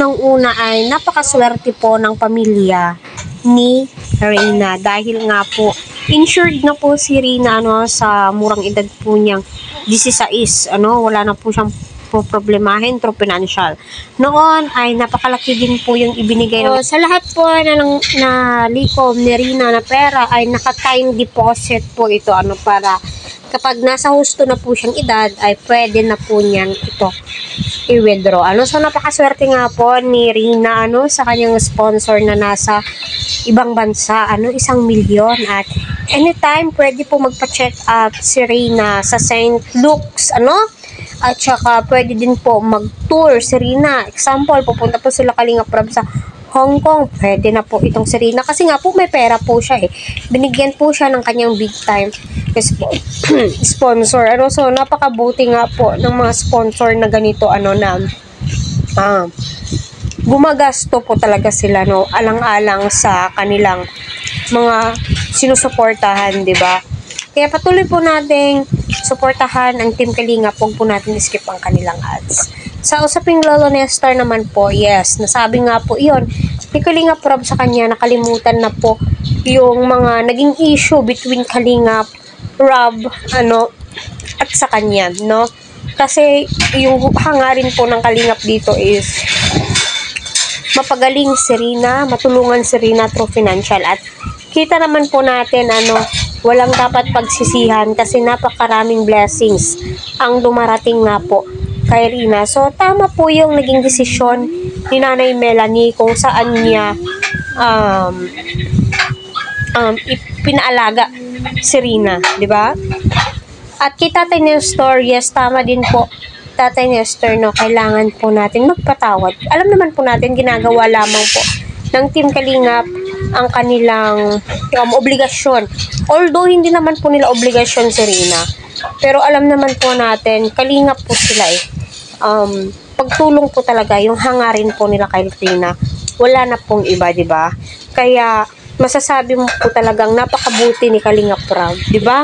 unang-una ay napakaswerte po ng pamilya ni Reyna dahil nga po insured na po si Reyna sa murang edad po niyang 16, wala na po siyang problemahin through financial. Noon ay napakalaki din po yung ibinigay sa lahat po na likom ni Reyna na pera ay naka-time deposit po ito para kapag nasa husto na po siyang edad ay pwede na po niyan ito i-withdraw. So napakaswerte nga po ni Reyna sa kanyang sponsor na nasa ibang bansa, 1 milyon, at anytime pwede po magpa-check up si Reyna sa St. Luke's, at saka pwede din po mag-tour si Reyna. Example, pupunta po sila Kalinga Prab sa Hong Kong, pwede na po itong si Reyna kasi nga po may pera po siya binigyan po siya ng kanyang big time sponsor. So napakabuti nga po ng mga sponsor na ganito gumagasto po talaga sila alang-alang sa kanilang mga sinusuportahan, di ba? Kaya patuloy po nating suportahan ang Team Kalinga, huwag po natin skip ang kanilang ads. Sa usaping Lolo Nestor naman po, yes, nasabi nga po iyon ni Kalinga Prab sa kanya, nakalimutan na po yung mga naging issue between Kalinga Prab at sa kanya, kasi yung hangarin po ng Kalingap dito is mapagaling si Reyna, matulungan si Reyna through financial, at kita naman po natin walang dapat pagsisihan kasi napakaraming blessings ang dumarating nga po kay Reyna. So tama po yung naging desisyon ni Nanay Melanie kung saan niya pinaalaga si Reyna, di ba? At kay Tatay Nestor, yes, tama din po Tatay Nestor, kailangan po natin magpatawad. Alam naman po natin, ginagawa lamang po ng Team Kalingap ang kanilang obligasyon. Although, hindi naman po nila obligasyon si Reyna. Pero alam naman po natin, Kalingap po sila pagtulong po talaga, yung hangarin po nila kay Reyna. Wala na pong iba, di ba? Kaya, masasabi mo po talagang napakabuti ni Kalingap Prab, di ba?